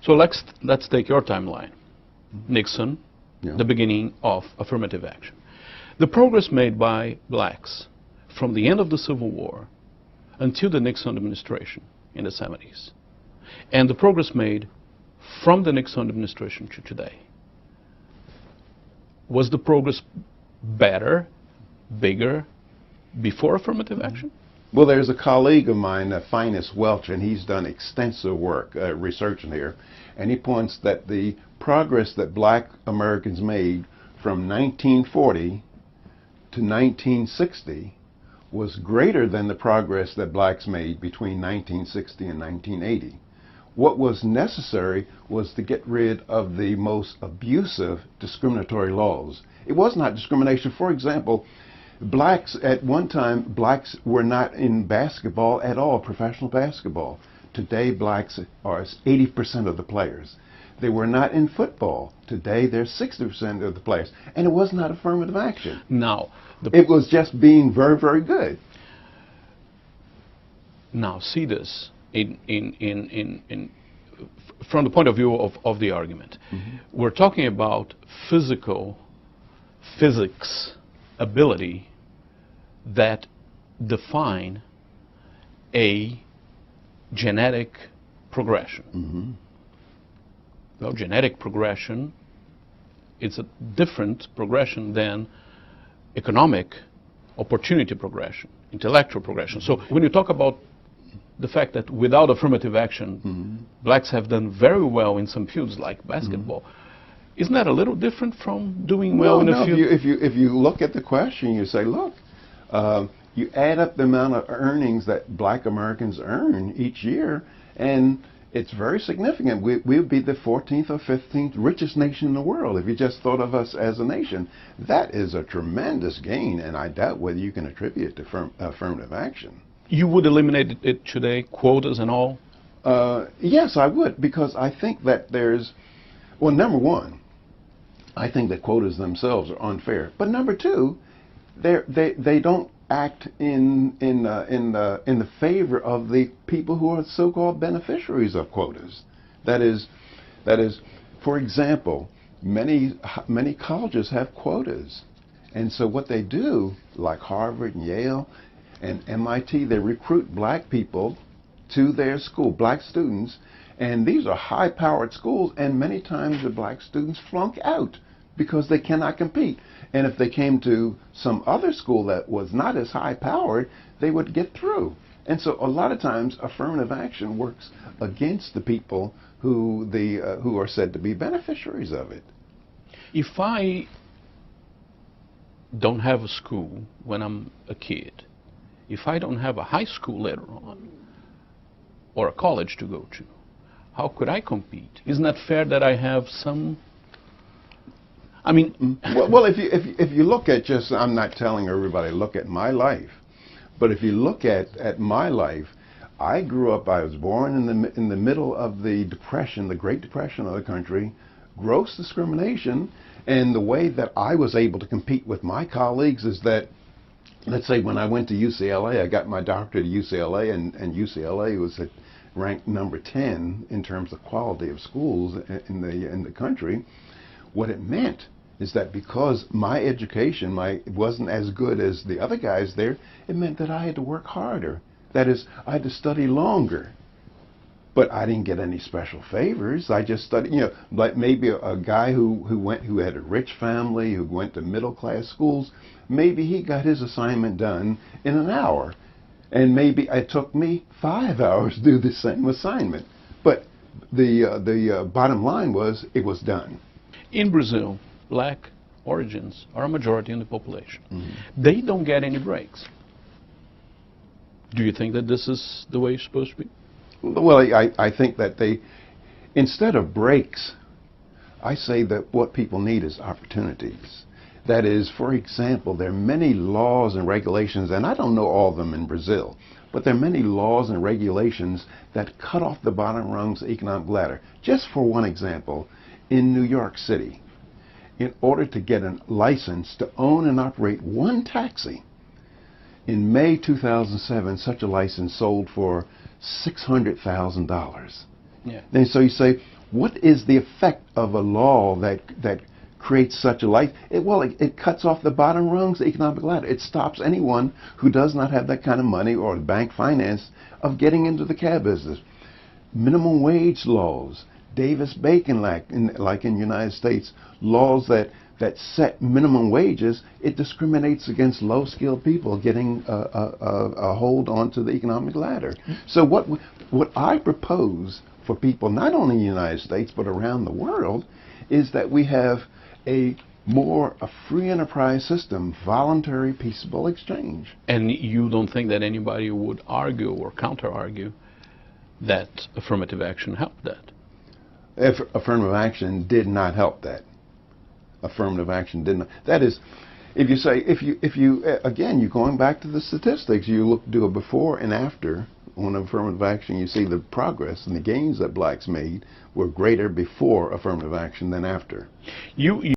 So let's take your timeline. Nixon, Yeah. the beginning of affirmative action. The progress made by blacks from the end of the Civil War until the Nixon administration in the 70s, and the progress made from the Nixon administration to today. Was the progress better, bigger, before affirmative action? Well, there's a colleague of mine, Finus Welch, and he's done extensive work, research in here, and he points that the progress that black Americans made from 1940 to 1960 was greater than the progress that blacks made between 1960 and 1980. What was necessary was to get rid of the most abusive discriminatory laws. It was not discrimination. For example, blacks, at one time, blacks were not in basketball at all, professional basketball. Today, blacks are 80% of the players. They were not in football. Today, they're 60% of the players. And it was not affirmative action. Now, it was just being very, very good. Now, see this from the point of view of the argument. Mm-hmm. We're talking about physics ability that define a genetic progression. Mm-hmm. Well, genetic progression, it's a different progression than economic opportunity progression, intellectual progression. So when you talk about the fact that without affirmative action, mm-hmm. blacks have done very well in some fields like basketball, mm-hmm. isn't that a little different from doing well in a field? If you look at the question, you say, look, you add up the amount of earnings that black Americans earn each year, and it's very significant. We'll be the 14th or 15th richest nation in the world if you just thought of us as a nation. That is a tremendous gain, and I doubt whether you can attribute it to affirmative action. You would eliminate it today, quotas and all? Yes, I would, because I think that there's, well, number one, I think that quotas themselves are unfair. But number two, they don't act in the favor of the people who are so-called beneficiaries of quotas. That is, for example, many colleges have quotas, and so what they do, like Harvard and Yale and MIT, they recruit black people to their school, black students, and these are high-powered schools, and many times the black students flunk out because they cannot compete. And if they came to some other school that was not as high-powered, they would get through. And so a lot of times affirmative action works against the people who are said to be beneficiaries of it. If I don't have a school when I'm a kid, if I don't have a high school later on, or a college to go to, how could I compete? Isn't that fair that I have some? I mean, well, if you look at just, I'm not telling everybody look at my life, but if you look at my life, I grew up. I was born in the middle of the Depression, the Great Depression of the country, gross discrimination, and the way that I was able to compete with my colleagues is that, let's say when I went to UCLA, I got my doctorate at UCLA, and UCLA was ranked number 10 in terms of quality of schools in the country. What it meant is that because my education wasn't as good as the other guys there, it meant that I had to work harder. That is, I had to study longer. But I didn't get any special favors. I just studied, like maybe a guy who had a rich family, who went to middle class schools, maybe he got his assignment done in an hour. And maybe it took me 5 hours to do the same assignment. But the bottom line was it was done. In Brazil, black origins are a majority in the population. Mm-hmm. They don't get any breaks. Do you think that this is the way it's supposed to be? Well, I think that instead of breaks, I say that what people need is opportunities. That is, for example, there are many laws and regulations, and I don't know all of them in Brazil, but there are many laws and regulations that cut off the bottom rungs of the economic ladder. Just for one example, in New York City, in order to get a license to own and operate one taxi, in May 2007, such a license sold for $600,000. Yeah. And so you say, what is the effect of a law that creates such a life? It cuts off the bottom rungs of the economic ladder. It stops anyone who does not have that kind of money or bank finance of getting into the cab business. Minimum wage laws, Davis-Bacon, like in the United States, laws that set minimum wages, it discriminates against low-skilled people getting a hold onto the economic ladder. So what I propose for people, not only in the United States, but around the world, is that we have a free enterprise system, voluntary, peaceable exchange. And you don't think that anybody would argue or counter-argue that affirmative action helped that? If affirmative action did not help that. Affirmative action did not. That is, if you again, you're going back to the statistics. You do a before and after on affirmative action. You see the progress and the gains that blacks made were greater before affirmative action than after.